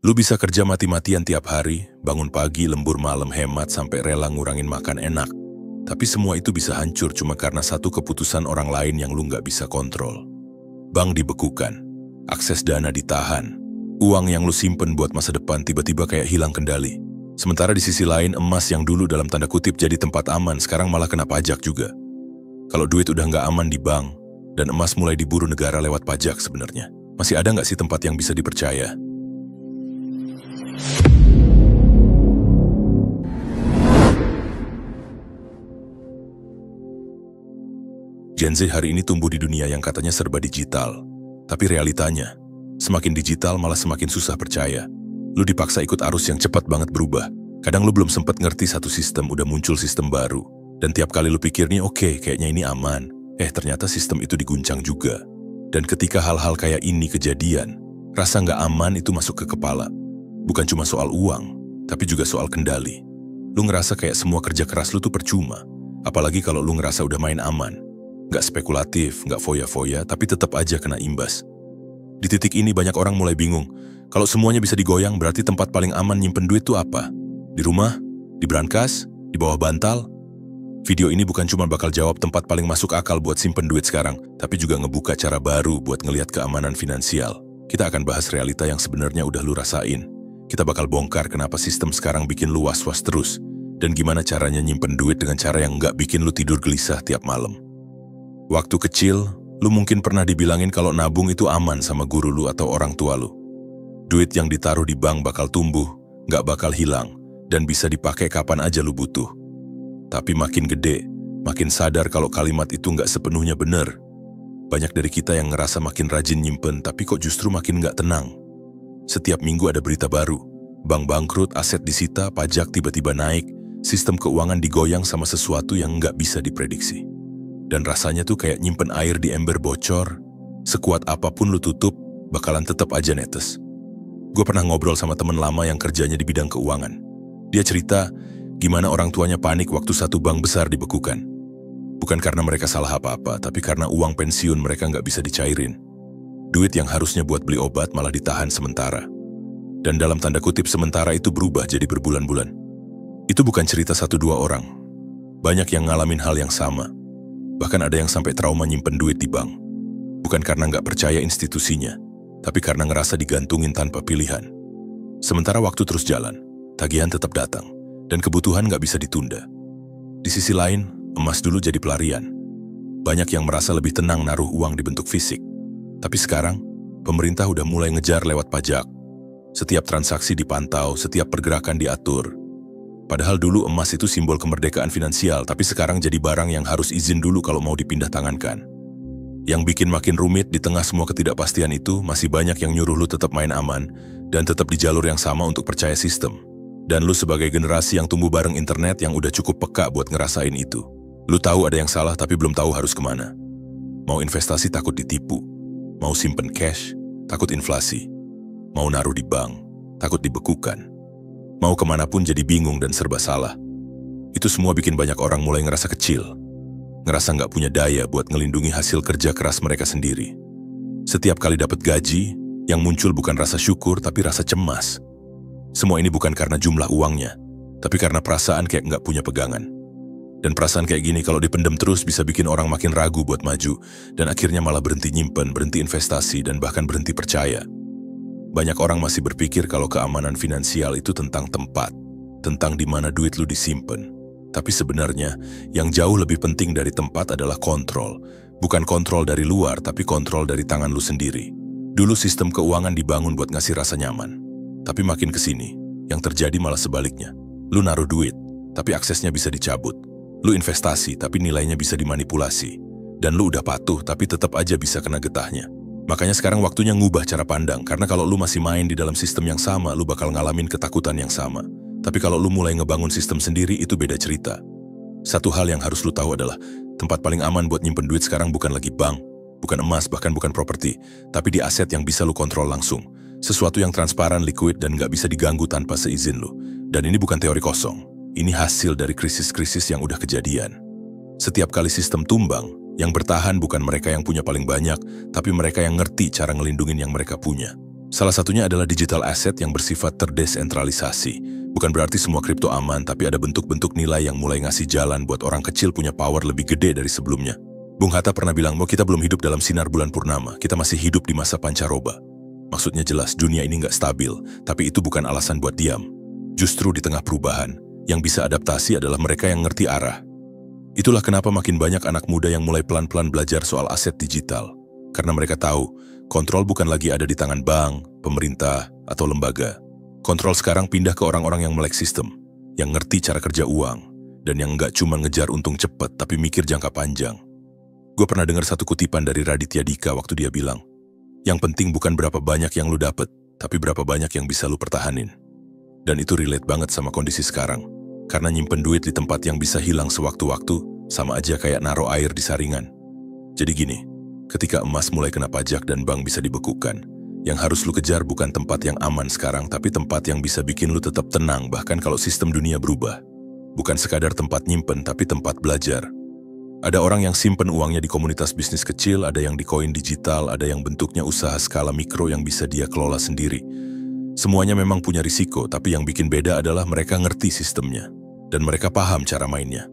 Lu bisa kerja mati-matian tiap hari, bangun pagi, lembur malam, hemat sampai rela ngurangin makan enak. Tapi semua itu bisa hancur cuma karena satu keputusan orang lain yang lu nggak bisa kontrol. Bank dibekukan, akses dana ditahan, uang yang lu simpen buat masa depan tiba-tiba kayak hilang kendali. Sementara di sisi lain, emas yang dulu dalam tanda kutip jadi tempat aman, sekarang malah kena pajak juga. Kalau duit udah nggak aman di bank, dan emas mulai diburu negara lewat pajak sebenarnya, masih ada nggak sih tempat yang bisa dipercaya? Gen Z hari ini tumbuh di dunia yang katanya serba digital. Tapi realitanya, semakin digital malah semakin susah percaya. Lu dipaksa ikut arus yang cepat banget berubah. Kadang lu belum sempat ngerti satu sistem, udah muncul sistem baru. Dan tiap kali lu pikir nih, oke, kayaknya ini aman. Ternyata sistem itu diguncang juga. Dan ketika hal-hal kayak ini kejadian, rasa nggak aman itu masuk ke kepala. Bukan cuma soal uang, tapi juga soal kendali. Lu ngerasa kayak semua kerja keras lu tuh percuma. Apalagi kalau lu ngerasa udah main aman. Nggak spekulatif, nggak foya-foya, tapi tetap aja kena imbas. Di titik ini banyak orang mulai bingung. Kalau semuanya bisa digoyang, berarti tempat paling aman nyimpen duit tuh apa? Di rumah? Di brankas? Di bawah bantal? Video ini bukan cuma bakal jawab tempat paling masuk akal buat simpen duit sekarang, tapi juga ngebuka cara baru buat ngelihat keamanan finansial. Kita akan bahas realita yang sebenarnya udah lu rasain. Kita bakal bongkar kenapa sistem sekarang bikin lu was-was terus, dan gimana caranya nyimpen duit dengan cara yang nggak bikin lu tidur gelisah tiap malam. Waktu kecil, lu mungkin pernah dibilangin kalau nabung itu aman sama guru lu atau orang tua lu. Duit yang ditaruh di bank bakal tumbuh, nggak bakal hilang, dan bisa dipakai kapan aja lu butuh. Tapi makin gede, makin sadar kalau kalimat itu nggak sepenuhnya benar. Banyak dari kita yang ngerasa makin rajin nyimpen, tapi kok justru makin nggak tenang. Setiap minggu ada berita baru, bank bangkrut, aset disita, pajak tiba-tiba naik, sistem keuangan digoyang sama sesuatu yang nggak bisa diprediksi. Dan rasanya tuh kayak nyimpen air di ember bocor, sekuat apapun lu tutup, bakalan tetap aja netes. Gue pernah ngobrol sama temen lama yang kerjanya di bidang keuangan. Dia cerita gimana orang tuanya panik waktu satu bank besar dibekukan. Bukan karena mereka salah apa-apa, tapi karena uang pensiun mereka nggak bisa dicairin. Duit yang harusnya buat beli obat malah ditahan sementara. Dan dalam tanda kutip sementara itu berubah jadi berbulan-bulan. Itu bukan cerita satu dua orang. Banyak yang ngalamin hal yang sama. Bahkan ada yang sampai trauma nyimpen duit di bank. Bukan karena nggak percaya institusinya, tapi karena ngerasa digantungin tanpa pilihan. Sementara waktu terus jalan, tagihan tetap datang, dan kebutuhan nggak bisa ditunda. Di sisi lain, emas dulu jadi pelarian. Banyak yang merasa lebih tenang naruh uang di bentuk fisik. Tapi sekarang, pemerintah udah mulai ngejar lewat pajak. Setiap transaksi dipantau, setiap pergerakan diatur. Padahal dulu emas itu simbol kemerdekaan finansial, tapi sekarang jadi barang yang harus izin dulu kalau mau dipindah tangankan. Yang bikin makin rumit di tengah semua ketidakpastian itu, masih banyak yang nyuruh lu tetap main aman, dan tetap di jalur yang sama untuk percaya sistem. Dan lu sebagai generasi yang tumbuh bareng internet yang udah cukup peka buat ngerasain itu. Lu tahu ada yang salah tapi belum tahu harus kemana. Mau investasi takut ditipu. Mau simpen cash, takut inflasi. Mau naruh di bank, takut dibekukan. Mau kemanapun jadi bingung dan serba salah. Itu semua bikin banyak orang mulai ngerasa kecil. Ngerasa nggak punya daya buat ngelindungi hasil kerja keras mereka sendiri. Setiap kali dapat gaji, yang muncul bukan rasa syukur tapi rasa cemas. Semua ini bukan karena jumlah uangnya, tapi karena perasaan kayak nggak punya pegangan. Dan perasaan kayak gini kalau dipendem terus bisa bikin orang makin ragu buat maju, dan akhirnya malah berhenti nyimpen, berhenti investasi, dan bahkan berhenti percaya. Banyak orang masih berpikir kalau keamanan finansial itu tentang tempat, tentang di mana duit lu disimpan. Tapi sebenarnya, yang jauh lebih penting dari tempat adalah kontrol. Bukan kontrol dari luar, tapi kontrol dari tangan lu sendiri. Dulu sistem keuangan dibangun buat ngasih rasa nyaman. Tapi makin kesini, yang terjadi malah sebaliknya. Lu naruh duit, tapi aksesnya bisa dicabut. Lu investasi, tapi nilainya bisa dimanipulasi. Dan lu udah patuh, tapi tetap aja bisa kena getahnya. Makanya sekarang waktunya ngubah cara pandang, karena kalau lu masih main di dalam sistem yang sama, lu bakal ngalamin ketakutan yang sama. Tapi kalau lu mulai ngebangun sistem sendiri, itu beda cerita. Satu hal yang harus lu tahu adalah, tempat paling aman buat nyimpen duit sekarang bukan lagi bank, bukan emas, bahkan bukan properti, tapi di aset yang bisa lu kontrol langsung. Sesuatu yang transparan, liquid, dan nggak bisa diganggu tanpa seizin lu. Dan ini bukan teori kosong. Ini hasil dari krisis-krisis yang udah kejadian. Setiap kali sistem tumbang, yang bertahan bukan mereka yang punya paling banyak, tapi mereka yang ngerti cara ngelindungin yang mereka punya. Salah satunya adalah digital asset yang bersifat terdesentralisasi. Bukan berarti semua kripto aman, tapi ada bentuk-bentuk nilai yang mulai ngasih jalan buat orang kecil punya power lebih gede dari sebelumnya. Bung Hatta pernah bilang, mau kita belum hidup dalam sinar bulan purnama, kita masih hidup di masa pancaroba. Maksudnya jelas, dunia ini nggak stabil, tapi itu bukan alasan buat diam. Justru di tengah perubahan, yang bisa adaptasi adalah mereka yang ngerti arah. Itulah kenapa makin banyak anak muda yang mulai pelan-pelan belajar soal aset digital. Karena mereka tahu, kontrol bukan lagi ada di tangan bank, pemerintah, atau lembaga. Kontrol sekarang pindah ke orang-orang yang melek sistem, yang ngerti cara kerja uang, dan yang nggak cuma ngejar untung cepat, tapi mikir jangka panjang. Gue pernah dengar satu kutipan dari Raditya Dika waktu dia bilang, yang penting bukan berapa banyak yang lu dapet, tapi berapa banyak yang bisa lu pertahanin. Dan itu relate banget sama kondisi sekarang, karena nyimpen duit di tempat yang bisa hilang sewaktu-waktu, sama aja kayak naruh air di saringan. Jadi gini, ketika emas mulai kena pajak dan bank bisa dibekukan, yang harus lu kejar bukan tempat yang aman sekarang, tapi tempat yang bisa bikin lu tetap tenang bahkan kalau sistem dunia berubah. Bukan sekadar tempat nyimpen, tapi tempat belajar. Ada orang yang simpen uangnya di komunitas bisnis kecil, ada yang di koin digital, ada yang bentuknya usaha skala mikro yang bisa dia kelola sendiri. Semuanya memang punya risiko, tapi yang bikin beda adalah mereka ngerti sistemnya, dan mereka paham cara mainnya.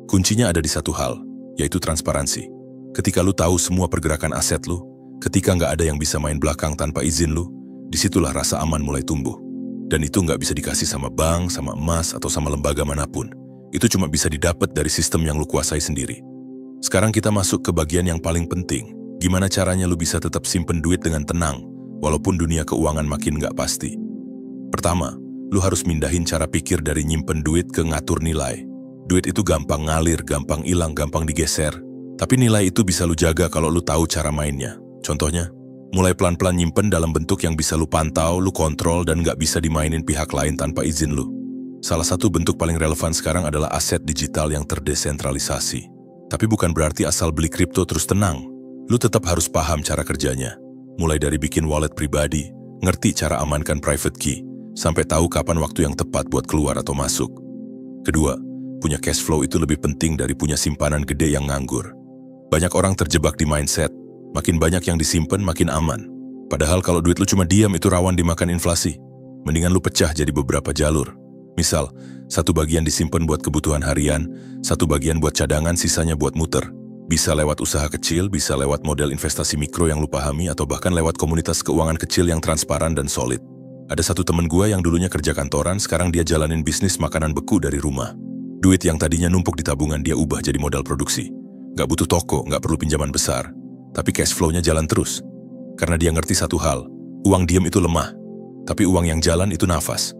Kuncinya ada di satu hal, yaitu transparansi. Ketika lu tahu semua pergerakan aset lu, ketika nggak ada yang bisa main belakang tanpa izin lu, disitulah rasa aman mulai tumbuh. Dan itu nggak bisa dikasih sama bank, sama emas, atau sama lembaga manapun. Itu cuma bisa didapat dari sistem yang lu kuasai sendiri. Sekarang kita masuk ke bagian yang paling penting. Gimana caranya lu bisa tetap simpen duit dengan tenang, walaupun dunia keuangan makin nggak pasti. Pertama, lu harus mindahin cara pikir dari nyimpen duit ke ngatur nilai. Duit itu gampang ngalir, gampang hilang, gampang digeser. Tapi nilai itu bisa lu jaga kalau lu tahu cara mainnya. Contohnya, mulai pelan-pelan nyimpen dalam bentuk yang bisa lu pantau, lu kontrol, dan nggak bisa dimainin pihak lain tanpa izin lu. Salah satu bentuk paling relevan sekarang adalah aset digital yang terdesentralisasi. Tapi bukan berarti asal beli kripto terus tenang. Lu tetap harus paham cara kerjanya. Mulai dari bikin wallet pribadi, ngerti cara amankan private key, sampai tahu kapan waktu yang tepat buat keluar atau masuk. Kedua, punya cash flow itu lebih penting dari punya simpanan gede yang nganggur. Banyak orang terjebak di mindset, makin banyak yang disimpan makin aman. Padahal kalau duit lu cuma diam itu rawan dimakan inflasi. Mendingan lu pecah jadi beberapa jalur. Misal, satu bagian disimpan buat kebutuhan harian, satu bagian buat cadangan, sisanya buat muter. Bisa lewat usaha kecil, bisa lewat model investasi mikro yang lu pahami, atau bahkan lewat komunitas keuangan kecil yang transparan dan solid. Ada satu temen gue yang dulunya kerja kantoran, sekarang dia jalanin bisnis makanan beku dari rumah. Duit yang tadinya numpuk di tabungan dia ubah jadi modal produksi. Gak butuh toko, gak perlu pinjaman besar. Tapi cash flow-nya jalan terus. Karena dia ngerti satu hal, uang diam itu lemah. Tapi uang yang jalan itu nafas.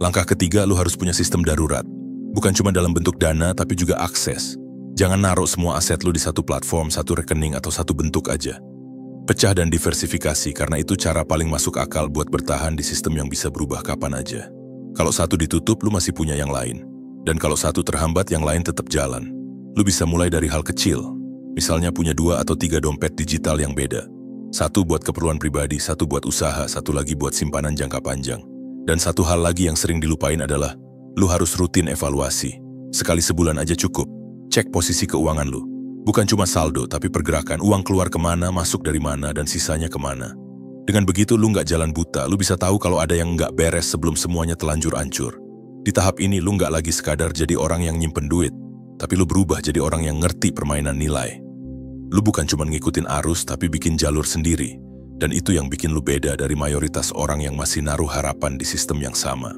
Langkah ketiga, lu harus punya sistem darurat. Bukan cuma dalam bentuk dana, tapi juga akses. Jangan naruh semua aset lu di satu platform, satu rekening, atau satu bentuk aja. Pecah dan diversifikasi, karena itu cara paling masuk akal buat bertahan di sistem yang bisa berubah kapan aja. Kalau satu ditutup, lu masih punya yang lain. Dan kalau satu terhambat, yang lain tetap jalan. Lu bisa mulai dari hal kecil. Misalnya punya 2 atau 3 dompet digital yang beda. Satu buat keperluan pribadi, satu buat usaha, satu lagi buat simpanan jangka panjang. Dan satu hal lagi yang sering dilupain adalah, lu harus rutin evaluasi. Sekali sebulan aja cukup. Cek posisi keuangan lu. Bukan cuma saldo, tapi pergerakan uang keluar kemana, masuk dari mana, dan sisanya kemana. Dengan begitu lu nggak jalan buta, lu bisa tahu kalau ada yang nggak beres sebelum semuanya telanjur hancur. Di tahap ini lu nggak lagi sekadar jadi orang yang nyimpen duit, tapi lu berubah jadi orang yang ngerti permainan nilai. Lu bukan cuma ngikutin arus, tapi bikin jalur sendiri. Dan itu yang bikin lu beda dari mayoritas orang yang masih naruh harapan di sistem yang sama.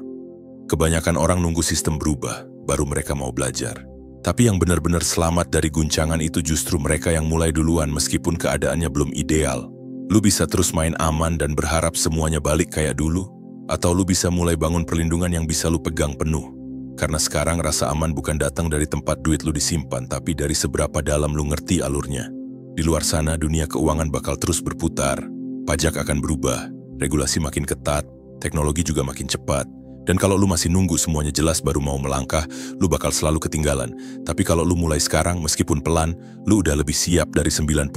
Kebanyakan orang nunggu sistem berubah, baru mereka mau belajar. Tapi yang benar-benar selamat dari guncangan itu justru mereka yang mulai duluan meskipun keadaannya belum ideal. Lu bisa terus main aman dan berharap semuanya balik kayak dulu, atau lu bisa mulai bangun perlindungan yang bisa lu pegang penuh. Karena sekarang rasa aman bukan datang dari tempat duit lu disimpan, tapi dari seberapa dalam lu ngerti alurnya. Di luar sana, dunia keuangan bakal terus berputar. Pajak akan berubah, regulasi makin ketat, teknologi juga makin cepat. Dan kalau lu masih nunggu semuanya jelas baru mau melangkah, lu bakal selalu ketinggalan. Tapi kalau lu mulai sekarang, meskipun pelan, lu udah lebih siap dari 90%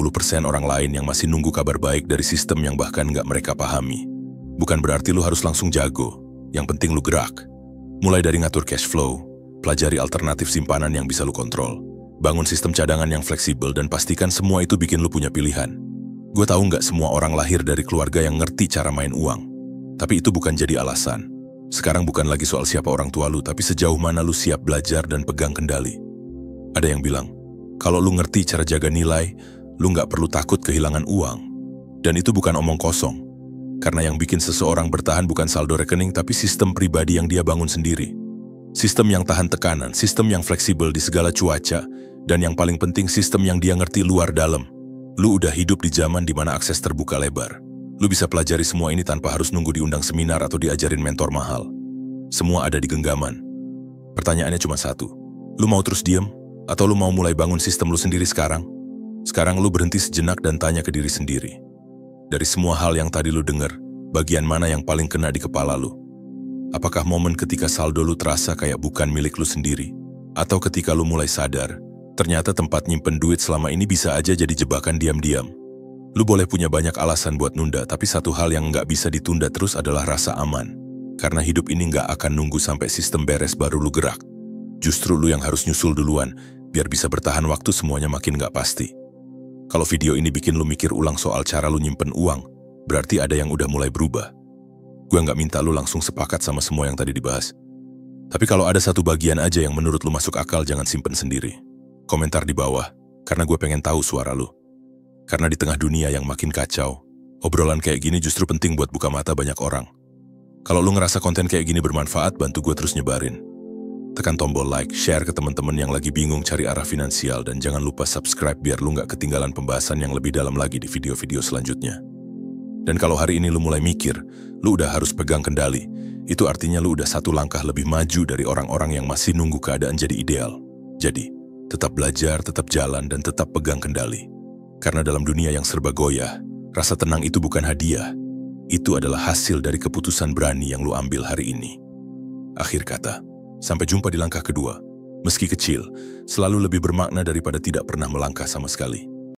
orang lain yang masih nunggu kabar baik dari sistem yang bahkan nggak mereka pahami. Bukan berarti lu harus langsung jago, yang penting lu gerak. Mulai dari ngatur cash flow, pelajari alternatif simpanan yang bisa lu kontrol, bangun sistem cadangan yang fleksibel, dan pastikan semua itu bikin lu punya pilihan. Gue tahu nggak semua orang lahir dari keluarga yang ngerti cara main uang. Tapi itu bukan jadi alasan. Sekarang bukan lagi soal siapa orang tua lu, tapi sejauh mana lu siap belajar dan pegang kendali. Ada yang bilang, kalau lu ngerti cara jaga nilai, lu nggak perlu takut kehilangan uang. Dan itu bukan omong kosong. Karena yang bikin seseorang bertahan bukan saldo rekening, tapi sistem pribadi yang dia bangun sendiri. Sistem yang tahan tekanan, sistem yang fleksibel di segala cuaca, dan yang paling penting sistem yang dia ngerti luar dalam. Lu udah hidup di zaman di mana akses terbuka lebar. Lu bisa pelajari semua ini tanpa harus nunggu diundang seminar atau diajarin mentor mahal. Semua ada di genggaman. Pertanyaannya cuma satu. Lu mau terus diem? Atau lu mau mulai bangun sistem lu sendiri sekarang? Sekarang lu berhenti sejenak dan tanya ke diri sendiri. Dari semua hal yang tadi lu denger, bagian mana yang paling kena di kepala lu? Apakah momen ketika saldo lu terasa kayak bukan milik lu sendiri? Atau ketika lu mulai sadar, ternyata tempat nyimpen duit selama ini bisa aja jadi jebakan diam-diam. Lu boleh punya banyak alasan buat nunda, tapi satu hal yang nggak bisa ditunda terus adalah rasa aman. Karena hidup ini nggak akan nunggu sampai sistem beres baru lu gerak. Justru lu yang harus nyusul duluan, biar bisa bertahan waktu semuanya makin nggak pasti. Kalau video ini bikin lu mikir ulang soal cara lu nyimpen uang, berarti ada yang udah mulai berubah. Gue nggak minta lu langsung sepakat sama semua yang tadi dibahas. Tapi kalau ada satu bagian aja yang menurut lu masuk akal, jangan simpen sendiri. Komentar di bawah, karena gue pengen tahu suara lu. Karena di tengah dunia yang makin kacau, obrolan kayak gini justru penting buat buka mata banyak orang. Kalau lu ngerasa konten kayak gini bermanfaat, bantu gue terus nyebarin. Tekan tombol like, share ke teman-teman yang lagi bingung cari arah finansial, dan jangan lupa subscribe biar lu nggak ketinggalan pembahasan yang lebih dalam lagi di video-video selanjutnya. Dan kalau hari ini lu mulai mikir, lu udah harus pegang kendali, itu artinya lu udah satu langkah lebih maju dari orang-orang yang masih nunggu keadaan jadi ideal. Jadi, tetap belajar, tetap jalan, dan tetap pegang kendali. Karena dalam dunia yang serba goyah, rasa tenang itu bukan hadiah. Itu adalah hasil dari keputusan berani yang lu ambil hari ini. Akhir kata, sampai jumpa di langkah kedua. Meski kecil, selalu lebih bermakna daripada tidak pernah melangkah sama sekali.